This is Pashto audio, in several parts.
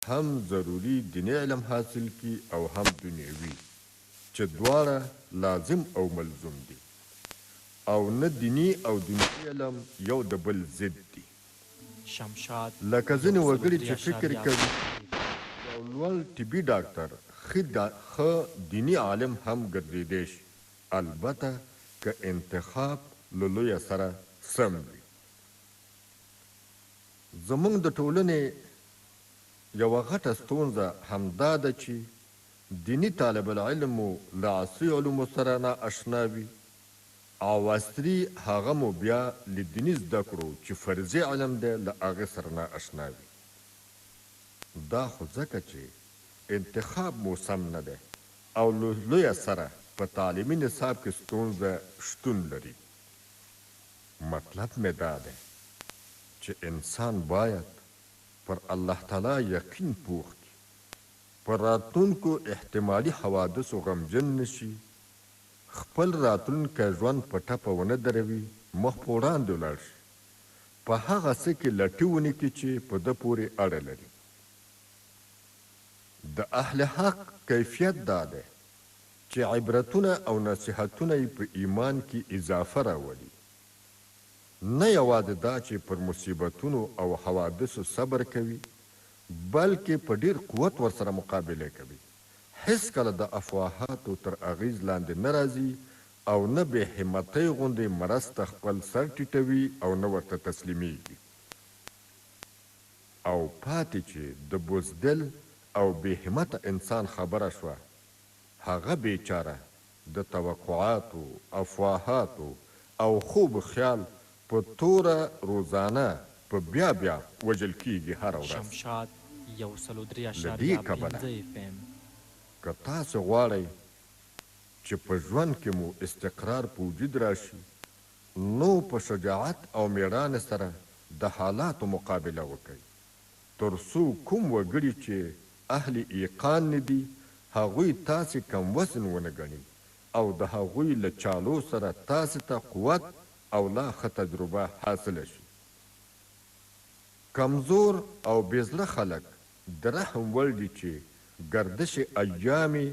هم ضروري دیني علم حاصل کی او هم دنیوي چې دواړه لازم او ملزوم دي او نه دیني او دنیوي علم یو د بل ضد دي لکه ځینې وګړي چې فکر کوي یو لوړ طبي ډاکټر ښه دیني عالم هم ګرځېدی شي البته که انتخاب له لویه سره سم وي زموږ د ټولنې یوه غټه ستونزه همدا ده چې دیني طالب العلم مو له عصري علومو سره نه اشنا وي او عصري هغه مو بیا له دیني زده کړو چې فرضي علم دی له هغې سره نه اشنا وي دا خو ځکه چې انتخاب مو سم نه دی او له لویه سره په تعلیمي نصاب کې ستونزه شتون لري مطلب مې دا دی چې انسان باید پر الله تعالی یقین پوخ کړي پر راتلونکو احتمالي حوادثو غمجن نشي خپل راتلونکی ژوند په ټپه ونه دروي مخ په وړاندې ولاړ شي په هغه څه کې لټي ونکړي چې په ده پورې اړه لري د اهل حق کیفیت دا دی چې عبرتونه او نصیحتونه یې په ایمان کې اضافه راولي نه یوازې دا چې پر مصیبتونو او حوادثو صبر کوي بلکې په ډیر قوت ورسره مقابله کوي هیڅ کله د افواهاتو تر اغیز لاندې نه راځي او نه بې همتۍ غوندې مرسته خپل سر ټیټوي او نه ورته تسلیمیږي او پاتې چې د بزدل او بې همته انسان خبره شوه هغه بیچاره د توقعاتو افواهاتو او خوب خیال په توره روزانه په بیا بیا وژل کیږي هره ورځ له دې کبله که تاسو غواړئ چې په ژوند کې مو استقرار په وجود راشي نو په شجاعت او میړانې سره د حالاتو مقابله وکړئ تر څو کوم وګړي چې اهل ایقان نه دي هغوی تاسې کم وزن ونه ګڼي او د هغوی له چالو سره تاسې ته قوت او لا ښه تجربه حاصله شي کمزور او بېزړه خلک د رحم وړ دي چې گردش ایامې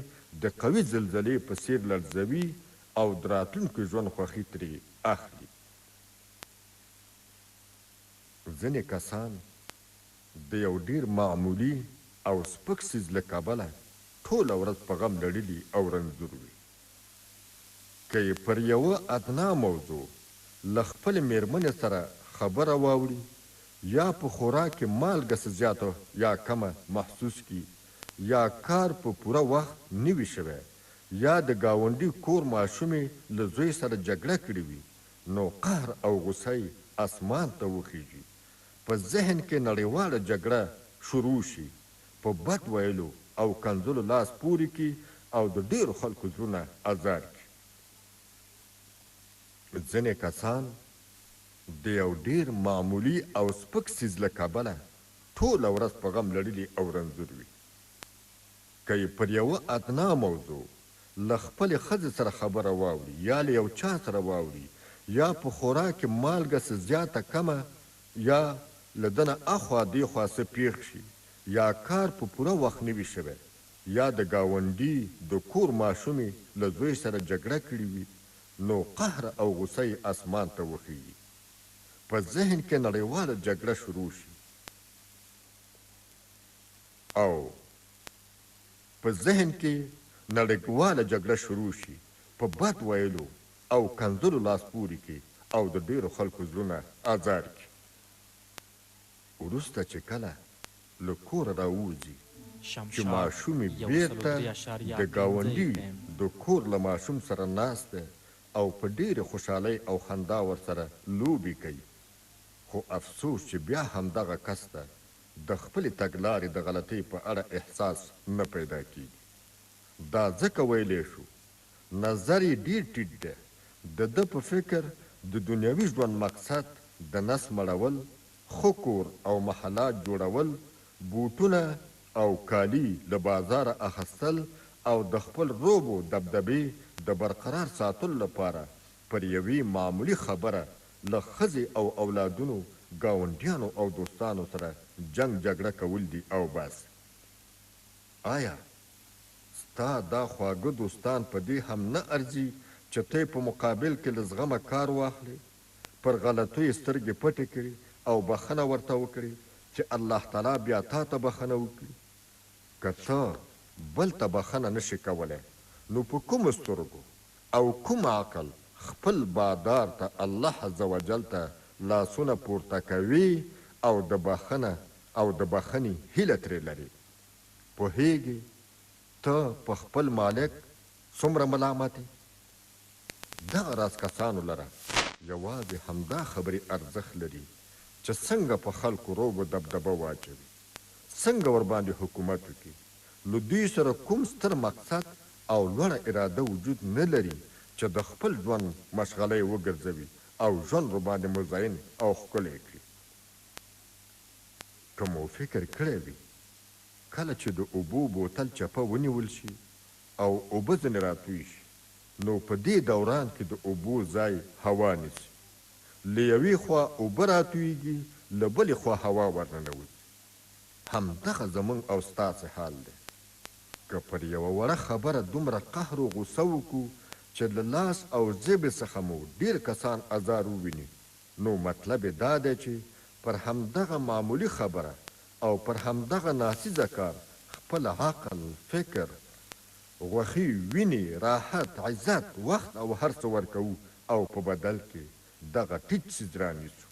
د قوي زلزلې په څیر لړزوي او د راتلونکي ژوند خوښي ترې اخلي ځینې کسان د یو ډیر معمولي او سپک څیز له کبله ټوله ورځ په غم لړلي او رنځور وي که یې پر یوه ادنا موضوع له خپلې میرمنې سره خبره واوړي یا په خوراک کې مالګه څه زیاته یا کمه محسوس کړي یا کار په پوره وخت نه وي شوی یا د ګاونډي کور ماشومې له زوی سره جګړه کړې وي نو قهر او غصه یې اسمان ته وخیږي په ذهن کې نړیواله جګړه شروع شي په بد ویلو او کنځلو لاس پورې کړي او د ډیرو خلکو زړونه ازار کړي ځینې کسان د یو ډیر معمولي او سپک څیز له کبله ټوله ورځ په غم لړلي او رنځور وي که یې پر یوه ادنا موضوع له خپلې ښځې سره خبره واوړي یا له یو چا سره واوړي یا په خوراک کې مالګه څه زیاته کمه یا له ده نه اخوا دېخوا څه پیښ شي یا کار په پوره وخت نه وي شوی یا د ګاونډي د کور ماشومې له زوی سره جګړه کړې وي نو قهر او غصه یې اسمان ته وخیږي په ذهن کې نړیواله جګړه شروع شي او په ذهن کې نړیواله جګړه شروع شي په بد ویلو او کنځلو لاس پورې کړي او د ډیرو خلکو زړونه ازار کړي وروسته چې کله له کوره راووځي چې ماشوم یې بېرته د ګاونډي د کور له ماشوم سره ناست دی او په ډیرې خوشحالۍ او خندا ورسره لوبې کوي خو افسوس چې بیا همدغه کس ته د خپلې تګلارې د غلطۍ په اړه احساس نه پیدا کیږي دا ځکه ویلی شو نظر یې ډیر ټیټ دی د ده په فکر د دنیوي ژوند مقصد د نس مړول ښه کور او محلات جوړول بوټونه او کالي له بازاره اخیستل او د خپل روب و دبدبې د برقرار ساتلو لپاره پر یوې معمولي خبره له ښځې او اولادونو ګاونډیانو او دوستانو سره جنګ جګړه کول دي او بس آیا ستا دا خواږه دوستان په دې هم نه ارزي چې ته په مقابل کې له زغمه کار واخلې، پر غلطیو سترګې پټې کړي او بخښنه ورته وکړي چې الله تعالی بیا تا ته بخښنه وکړي؟ که ته بل ته بخښنه نشي کولی، نو په کومو سترګو او کوم عقل خپل بادار ته الله عز وجل ته لاسونه پورته کوي او د بخښنې هیله ترې لري؟ پوهیږي ته په خپل مالک څومره ملامت یې؟ دغه راز کسانو لره یوازې همدا خبرې ارزښت لري چې څنګه په خلکو روب و دبدبه واچوي، څنګه ورباندې حکومت وکړي. له دوی سره کوم ستر مقصد او لوړه اراده وجود نه لري چې د خپل ژوند مشغله یې وګرځوي او ژوند ورباندې مزین او ښکلی کړي. که مو فکر کړی وي کله چې د اوبو بوتل چپه ونیول شي او اوبه ځینې راتوی شي، نو په دې دوران کې د اوبو ځای هوا نیسي. له یوې خوا اوبه راتویږي، له بلې خوا هوا ورننوځي. همدغه زموږ او ستاسې حال دی. که پر یوه وړه خبره دومره قهر و غوسه وکړو چې له لاس او ژبې څخه مو ډېر کسان ازار وویني، نو مطلب یې دا دی چې پر همدغه معمولي خبره او پر همدغه ناسیزه کار خپل عقل، فکر، غوښي، وینې، راحت، عزت، وخت او هر څه ورکوو او په بدل کې دغه ټیټ څیز رانیسو.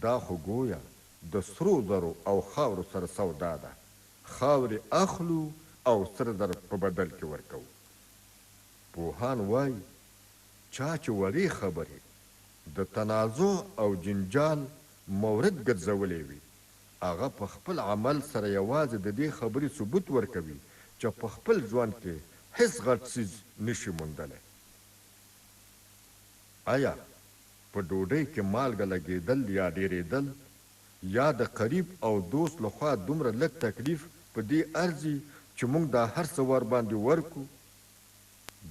دا خو ګویا د سرو زرو او خاورو سره سودا ده. خاورې اخلو او سره زر په بدل کې ورکوو. پوهان وایي چا چې وړې خبرې د تنازع او جنجال مورد ګرځولی وي، هغه په خپل عمل سره یوازې د دې خبرې ثبوت ورکوي چې په خپل ژوند کې هیڅ غټ څیز نشي موندلی. آیا په ډوډۍ کې مالګه لګېدل یا ډېرېدل یا د قریب او دوست لخوا دومره لږ تکلیف په دې ارزي چې موږ دا هر څه ورباندې ورکو؟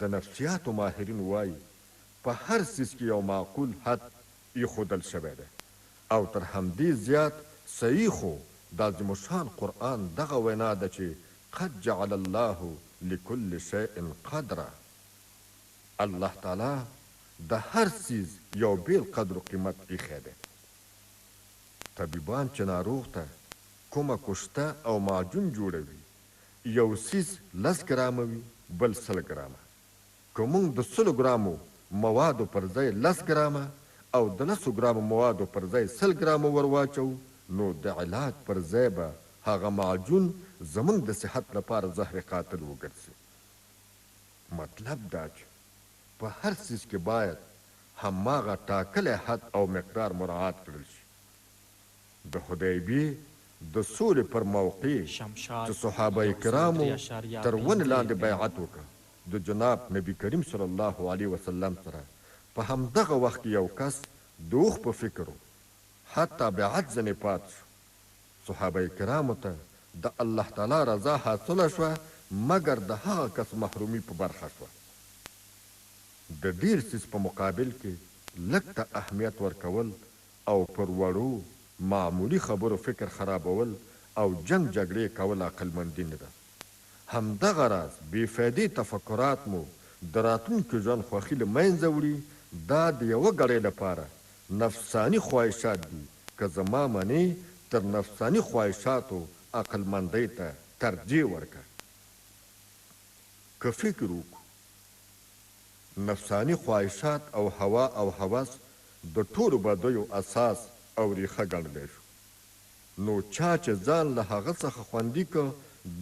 د نفسیاتو ماهرین وایي په هر څیز کې یو معقول حد ایښودل شوی دی، او تر همدې زیات صحیح خو د عظیمالشان قرآن دغه وینا ده چې قد جعل الله لكل شیء قدره. الله تعالی د هر څیز یو بیل قدر و قیمت ایښی دی. طبیبان چې ناروغ ته کومه کشته او معجون جوړوي، یو څیز 10 ګرامه وي، بل 100 ګرامه. که موږ د 100 ګرامو موادو پر ځای 10 ګرامه او د 10 ګرامو موادو پر ځای 100 ګرامه ور واچو، نو د علاج پر ځای به هغه معجون زموږ د صحت لپاره زهر قاتل وګرځي. مطلب دا چې په هر څیز کې باید هماغه ټاکلی حد او مقدار مراعات کړل شي. د حدیبیې د سولې پر موقع چې صحابه کرامو تر ونې لاندې بیعت وکړ، د جناب نبی کریم صلی الله علیه وسلم سره په همدغه وخت کې یو کس د اوښ په فکر و، حتی بیعت ځنې پات شو. صحابه کرامو ته د الله تعالی رضا حاصله شوه، مګر د هغه کس محرومي په برخه شوه. د ډیر څیز په مقابل کې لږ ته اهمیت ورکول او پر وړو معمولی خبرو فکر خرابول او جنگ جګړې کول عقلمندي نه ده. همدغه راز بې فایدې تفکرات مو د راتلونکي ژوند خوښي له منځه وړي. دا د یوه ګړۍ لپاره نفساني خواهشات دي. که زما منې تر نفساني خواهشاتو عقلمندۍ ته ترجیح ورکړه. که فکر وکړو نفساني خواهشات او هوا او هوس د ټولو بدیو اساس او ریښه ګڼلی شو، نو چا چې ځان له هغه څخه خوندي که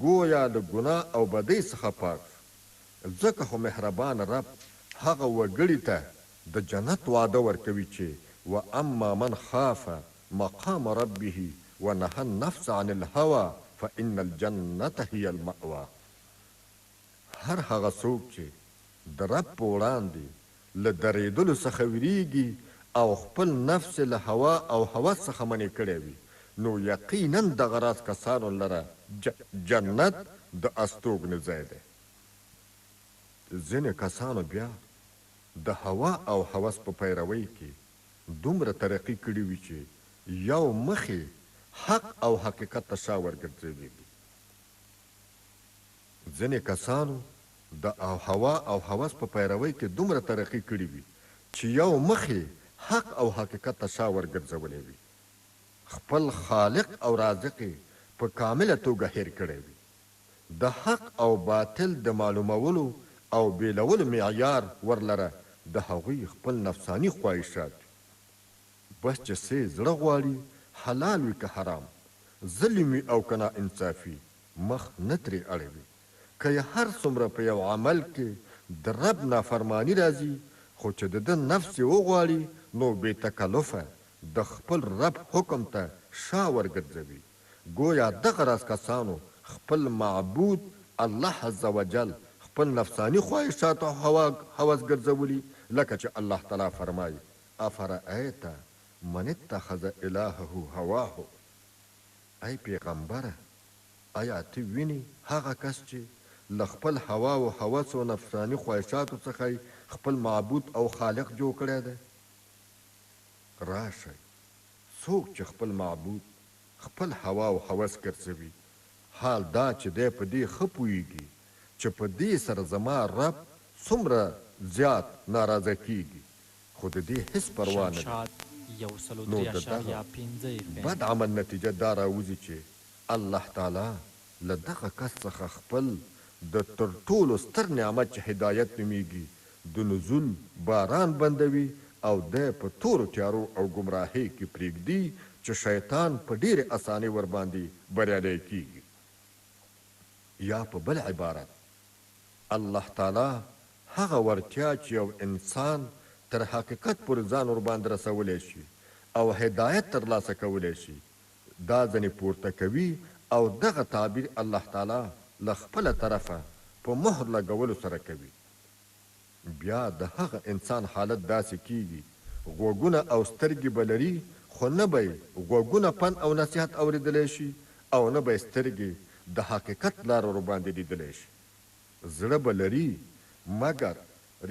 ګویا د ګناه او بدۍ څخه پاک شو. ځکه خو مهربان رب هغه وګړي ته د جنت وعده ورکوي چې و اما من خاف مقام ربه ونهى النفس عن الهوى فإن الجنة هي المأوى. هر هغه څوک چې د رب په وړاندې له درېدلو څخه ویریږي او خپل نفس له هوا او هوس څخه منې کړی وي، نو یقینا دغه راز کسانو لره جنت د استوګنې ځای دی. ځینې کسانو بیا د هوا او هوس په پیروۍ کې دومره ترقي کړي وي چې یو مخې حق او حقیقت ته شا ورګرځوي. ځینې کسانو د هوا او هوس په پیروۍ کې دومره ترقي کړې وي چې یو مخې حق او حقیقت ته شا ورګرځولی وي، خپل خالق او رازق په کامله توګه هیر کړی وي. د حق او باطل د معلومولو او بیلولو معیار ورلره د هغوی خپل نفساني خواهشات دي. بس چې څه زړه غواړي حلال وي که حرام، ظلم وي او که ناانصافي، مخ نه ترې اړوي. که یې هر څومره په یو عمل کې د رب نافرماني راځي، خو چې د ده نفس یې وغواړي نو بې تکلفه د خپل رب حکم ته شا ورګرځوي. گویا دغه راز کسانو خپل معبود الله عز وجل خپل نفسانی خواهشات او هوس ګرځولي، لکه چې الله تعالی فرمایي: افرأیت من اتخذ الهه هواه. ای پیغمبره، آیا ته ویني هغه کس چې له خپل هوا او هوس او نفسانی خواهشاتو څخه خپل معبود او خالق جوړ کړی دی؟ راشئ، څوک چې خپل معبود خپل هوا او هوس ګرځوي، حال دا چې دی په دې ښه پوهیږي چې په دې سره زما رب څومره زیات ناراضه کیږي، خو د دې هیڅ پروا نه ده. نو د دغه بد عمل نتیجه دا راوځي چې الله تعالی له دغه کس څخه خپل د تر ټولو ستر نعمت چې هدایت نومیږي د نزول باران بندوي او دی په تورو تیارو او ګمراهۍ کې پرېږدي چې شیطان په ډېرې اسانۍ ورباندې بریالی کیږي. یا په بل عبارت، الله تعالی هغه ورتیا چې یو انسان تر حقیقت پورې ځان ورباندې رسولی شي او هدایت ترلاسه کولی شي، دا ځنې پورته کوي او دغه تعبیر الله تعالی له خپله طرفه په مهر لګولو سره کوي. بیا د هغه انسان حالت داسې کیږي غوږونه او سترګې به لري، خو نه به یې غوږونه پند او نصیحت اورېدلی شي او نه به یې سترګې د حقیقت لاره ورباندې لیدلی شي. زړه به لري مګر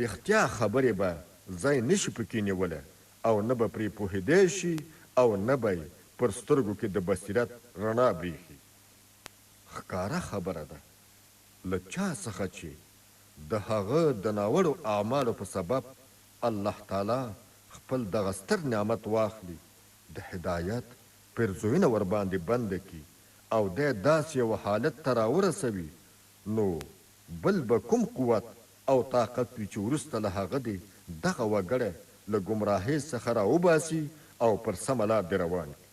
رښتیا خبرې به ځای نشي پکې نیولی او نه به پرې پوهېدی شي او نه به یې پر سترګو کې د بصیرت رڼا بریښي. ښکاره خبره ده له چا څخه چې د هغه د ناوړو اعمالو په سبب الله تعالی خپل دغه ستر نعمت واخلي، د هدایت پرزوینه ورباندې بنده کي او دی داسې یو حالت ته راورسوي، نو بل به کوم قوت او طاقت وي چې وروسته له هغه دې دغه وګړی له ګمراهۍ څخه راوباسي او پر سمه لار دې روان کړي.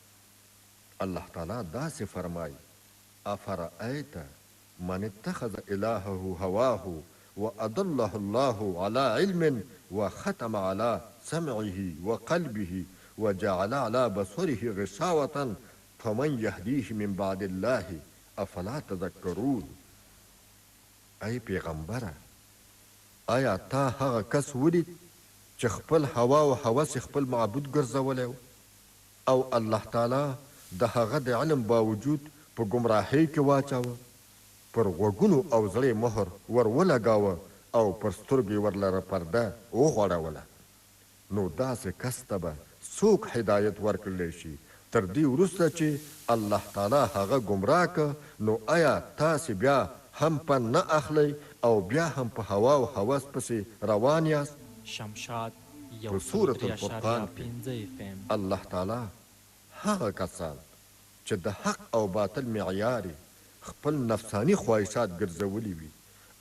الله تعالی داسې فرمایي: افرأیت من اتخذ الهه هواه وأضله الله على علم وختم على سمعه وقلبه وجعل على بصره غشاوة فمن يهديه من بعد الله افلا تذكرون. ای پیغمبره، آیا تا هغه کس ولید چې خپل هوا او هوس خپل معبود ګرځولی او الله تعالی د هغه د علم باوجود په ګمراهۍ کې واچاوه، پر غوږونو او زړې مهر ور ولګاوه او پر سترګې ورلره پرده وغوړوله؟ نو داسې کس ته به څوک هدایت ورکړلی شي تر دې وروسته چې الله تعالی هغه ګمراه که؟ نو آیا تاسې بیا هم پند نه اخلی او بیا هم په هوا او هوس پسې روان یاست؟ په سورة الفرقان کې الله تعالی هغه کسان چې د حق او باطل معیار خپل نفسانی خواهشات ګرځولي وي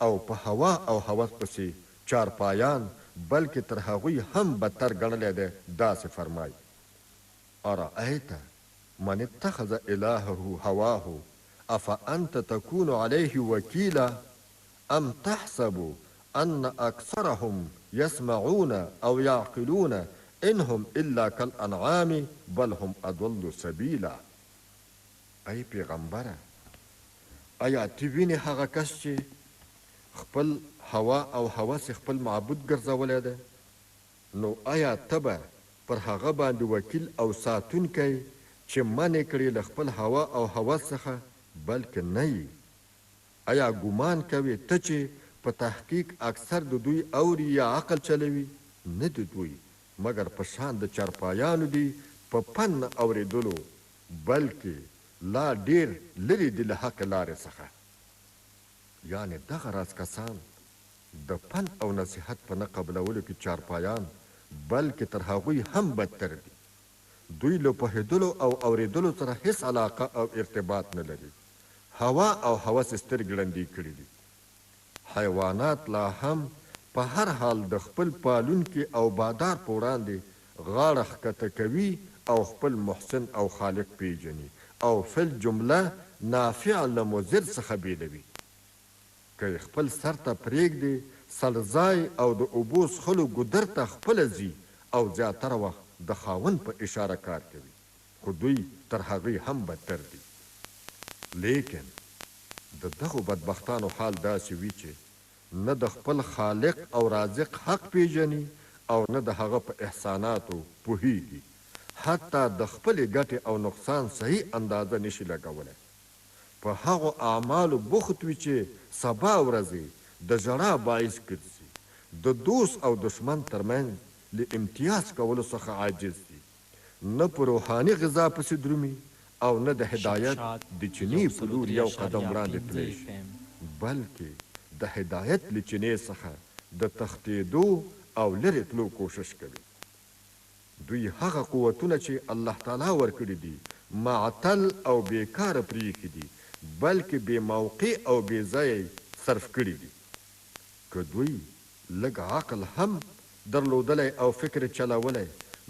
او په هوا او هوس پسې چارپایان بلکې تر هغوی هم بدتر ګڼلی دی، داسې فرمایي: ارأیت من اتخذ الهه هواه افانت تكون عليه وکیلا ام تحسب ان اکثرهم يسمعون او يعقلون انهم الا كالانعام بل هم اضل سبیلا. ای پیغمبره، آیا ته وینې هغه کس چې خپل هوا او هوس خپل معبود ګرځولی دی؟ نو آیا ته به پر هغه باندې وکیل او ساتونکی چې منې کړي له خپل هوا او هوس څخه بلکې نه یې؟ آیا ګمان کوې ته چې په تحقیق اکثر د دوی اوري یا عقل چلوي؟ نه د دوی مګر په شان د چارپایانو دي په پن نه اورېدلو، بلکې لا ډېر لرې دي له حق لارې څخه. یعنې دغه راز کسان د پند او نصیحت په نه قبلولو کې چارپایان بلکې تر هغوی هم بدتر دي. دوی له پوهېدلو او اورېدلو سره هیڅ علاقه او ارتباط نه لري. هوا او هوس سترګې ړندې کړي دي. حیوانات لا هم په هر حال د خپل پالونکي او بادار په وړاندې غاړه ښکته کوي او خپل محسن او خالق پیژني او فل جمله نافع له مضر څخه بیلوي. که خپل سر ته پرېږدي سلځای او د اوبو څښلو ګودر ته خپله ځي او زیاتره وخت د خاوند په اشاره کار کوي، خو دوی تر هغوی هم بدتر دي. لیکن د دغو بدبختانو حال داسې وي چې نه د خپل خالق او رازق حق پیژني او نه د هغه په احساناتو پوهیږي، حتی د خپلې ګټې او نقصان صحیح اندازه نشي لګولی. په هغو اعمالو بوخت وي چې سبا ورځې د ژړا باعث ګرځي، د دوست او دشمن ترمنځ له امتیاز کولو څخه عاجز دي، نه په روحاني غذا پسې درومي او نه د هدایت د چینې په لور یو قدم وړاندې تللی شي، بلکې د هدایت له چینې څخه د تښتېدو او لرې تلو کوشش کوي. دوی هغه قوتونه چې الله تعالی ورکړي دي معطل او بیکاره پرېښي دي، بلکې بې موقع او بې ځایه صرف کړي دي. که دوی لږ عقل هم درلودلی او فکر چلولی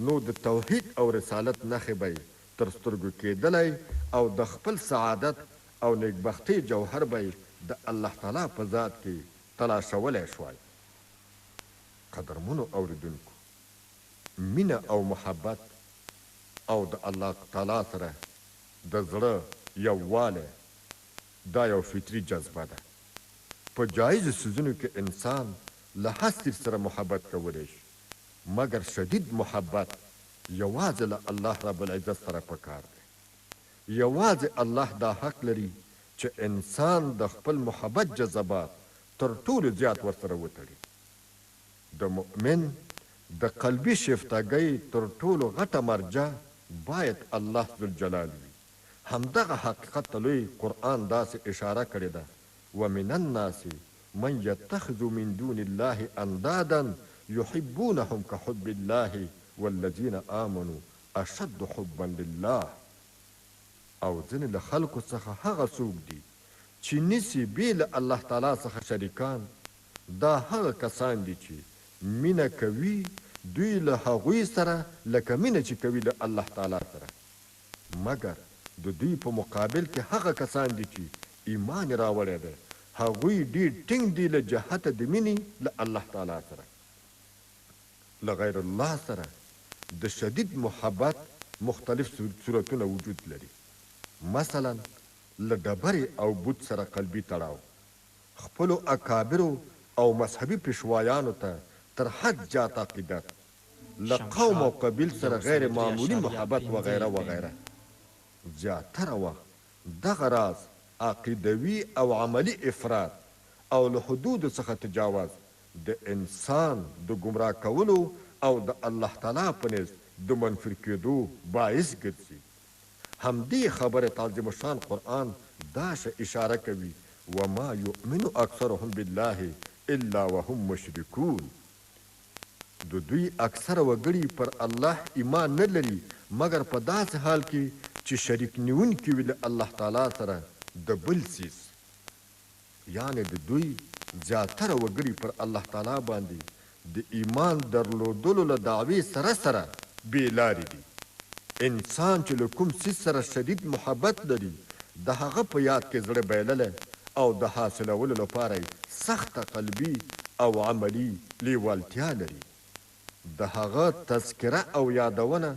نو د توحید او رسالت نښې به تر سترګو کېدلی او د خپل سعادت او نیکبختۍ جوهر به د الله تعالی په ذات کې تلاشولی شوای. قدرمنو اوریدونکو، مینه او محبت او د الله تعالی سره د زړه یووالی دا یو فطري جذبه ده. په جایزو څیزونو کې انسان له هستې سره محبت کولی شي، مګر شدید محبت یوازې له الله رب العزت سره پکار دی. یوازې الله دا حق لري چې انسان د خپل محبت جذبات تر ټولو زیات ورسره وتړي. د مؤمن د قلبي شفتګۍ تر ټولو غټه مرجع باید الله ذوالجلال وي. همدغه حقیقت ته لوی قرآن داسې اشاره کړې ده: ومن الناس من يتخذ من دون الله اندادا يحبونهم كحب الله والذين آمنوا اشد حبا لله. او ځینې له خلکو څخه هغه څوک دي چې نیسي بې له الله تعالی څخه شریکان، دا هغه کسان دي چې مینه کوي دوی له هغوی سره لکه مینه چې کوي له الله تعالی سره، مګر د دوی په مقابل کې هغه کسان دي چې ایمان راوړی دی، هغوی ډېر ټینګ دي له جهته د مینې له الله تعالی سره. له غیر الله سره د شدید محبت مختلف صورتونه وجود لري. مثلا له ډبرې او بوت سره قلبي تړاو، خپلو اکابرو او مذهبي پیشوایانو ته تر حد زیات عقیدت، له قوم او قبیل سره غیر معمولی محبت وغیره وغیره. زیاتره وخت دغه راز عقیدوي او عملی افراد او له حدودو څخه تجاوز د انسان د ګمراه کولو او د الله تعالی په نزد د منفر کېدو باعث ګرځي. همدې خبرې تعظیم الشان قرآن داسې اشاره کوي: وما یؤمن اکثرهم بالله الا وهم مشرکون. د دوی اکثره وګړي پر الله ایمان نه لري مګر په داسې حال کې چې شریک نیونکي وي له الله تعالی سره د بل څیز. یعنې د دوی زیاتره وګړي پر الله تعالی باندې د ایمان درلودلو له دعوې سره سره بې لارې دي. انسان چې له کوم څیز سره شدید محبت لري د هغه په یاد کې زړه بایللی او د حاصلولو لپاره سخته قلبي او عملي لیوالتیا لري. د هغه تذکره او یادونه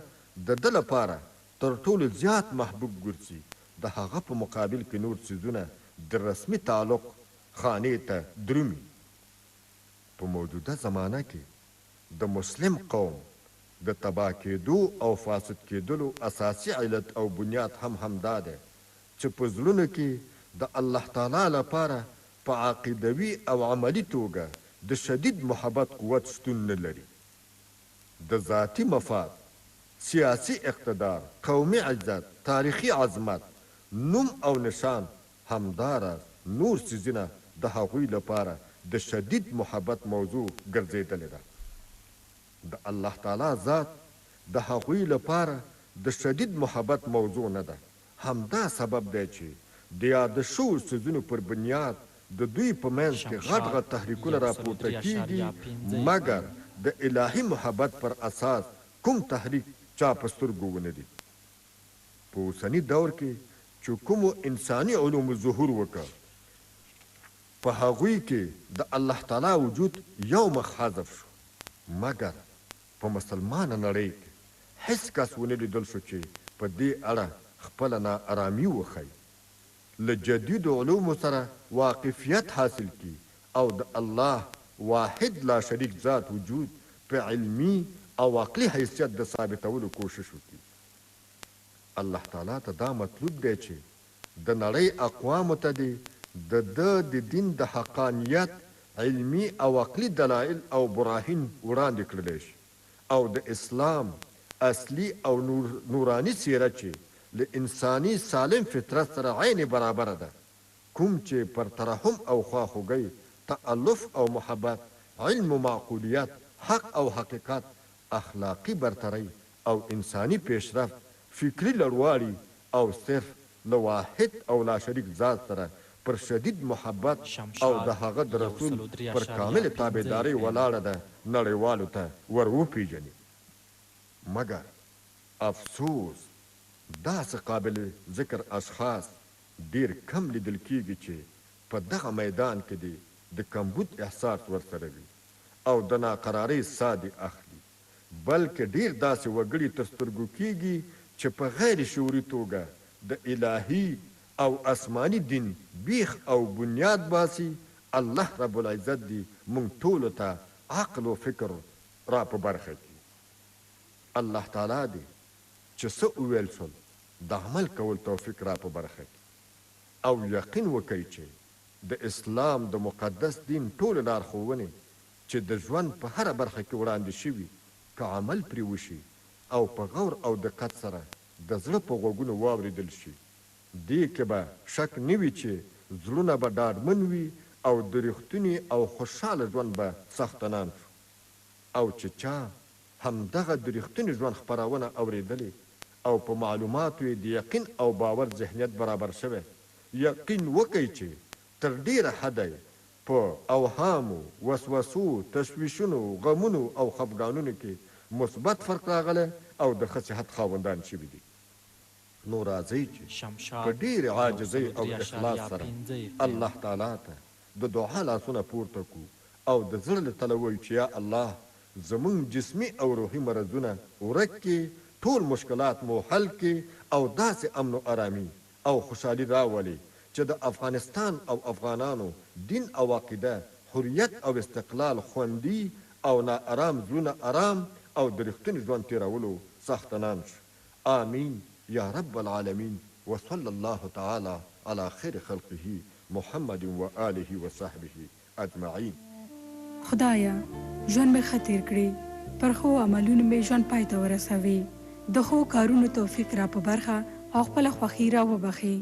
د ده لپاره تر ټولو زیات محبوب ګرځي. د هغه په مقابل کې نور څیزونه د رسمي تعلق خانې ته درومي. په موجوده زمانه کې د مسلم قوم د تباه کېدو او فاسد کېدلو اساسي علت او بنیاد هم همدا دی چې په زړونو کې د الله تعالی لپاره په عقیدوي او عملي توګه د شدید محبت قوت شتون نه لري. د ذاتي مفاد، سیاسي اقتدار، قومي عزت، تاریخي عظمت، نوم او نشان، همداراز نور څیزونه د هغوی لپاره د شدید محبت موضوع ګرځېدلې ده. د الله تعالی ذات د هغوی لپاره د شدید محبت موضوع نه ده. همدا سبب دی چې د یاد شوو څیزونو پر بنیاد د دوی په منځ کې غټ غټ تحریکونه راپورته کیږي، مګر د الهي محبت پر اساس کوم تحریک چا په سترګو ونه دي. په اوسني دور کې چې کومو انساني علومو ظهور وکړ، په هغوی کې د الله تعالی وجود یو مخ حذف شو، مګر په مسلمانه نړۍ کې هیڅ کس ونه لیدل شو چې په دې اړه خپله ناارامي وښیي، له جدیدو علومو سره واقفیت حاصل کړي او د الله واحد لا شریک ذات وجود په علمي او عقلي حیثیت د ثابتولو کوشش وکړي. الله تعالی ته دا مطلوب دی چې د نړۍ اقوامو ته د دین د حقانیت علمي او عقلي دلایل او براهین وړاندې کړلی شي، او د اسلام اصلي او نوراني څیره چې له انساني سالم فطرت سره عین برابره ده، کوم چې پر ترحم او خواخوږۍ، تألف او محبت، علم و معقولیت، حق او حقیقت، اخلاقی برتری او انسانی پیشرفت، فکری لړواړي او صرف له واحد او لا شریک ذات سره پر شدید محبت او د هغه د رسول پر کامل تابعداري ولاړه ده نړیوالو ته ور وپېژني. مګر افسوس داسې قابل ذکر اشخاص ډیر کم لیدل کیږي چې په دغه میدان کې د کمبود احساس ورسره وي او د ناقرارۍ ساه دې اخلي، بلکې ډیر داسې وګړي تر سترګو کیږي چې په غیر شعوري توګه د الهي او آسماني دین بیخ او بنیاد باسي. الله رب العزت دې موږ ټولو ته عقل و فکر را په برخه کړي. الله تعالی دې چې څه وویل شول د عمل کول توفیق را په برخه کړي او یقین وکړي چې د اسلام د مقدس دین ټول لارښوونې چې د ژوند په هره برخه کې وړاندې شوي که عمل پرې وشي او په غور او دقت سره د زړه په غوږونو واورېدل شي، دې کې به شک نه وي چې زړونه به ډاډمن وي او د رښتوني او خوشحاله ژوند به څښتنان شو. او چې چا همدغه د رښتوني ژوند خپرونه اورېدلې او په معلوماتو یې د یقین او باور ذهنیت برابر شوی، یقین وکړئ چې تر ډیره حده په اوهامو، وسوسو، تشویشونو، غمونو او خفګانونو کې مثبت فرق راغلی او د ښه صحت خاوندان شوي دي. نو راځئ چې په ډېرې عاجزۍ او اخلاص سره الله تعالی ته د دعا لاسونه پورته کړو او د زړه له تله ووایو چې یا الله زموږ جسمي او روحي مرضونه ورک کړي، ټول مشکلات مو حل کړي او داسې امن و ارامي او خوشحالي راولي چې د افغانستان او افغانانو دین او عقیده، حریت او استقلال خوندي او ناارام زړونه ارام او د رښتوني ژوند تېرولو څښتنان شو. آمین یا رب العالمین. وصلی الله تعالی علی خیر خلقه محمد و آله و صحبه اجمعین. خدایا ژوند مې ښه تېر کړي، پر ښو عملونو مې ژوند پای ته ورسوي، د ښو کارونو توفیق را په برخه او خپله خوښي را وبخي.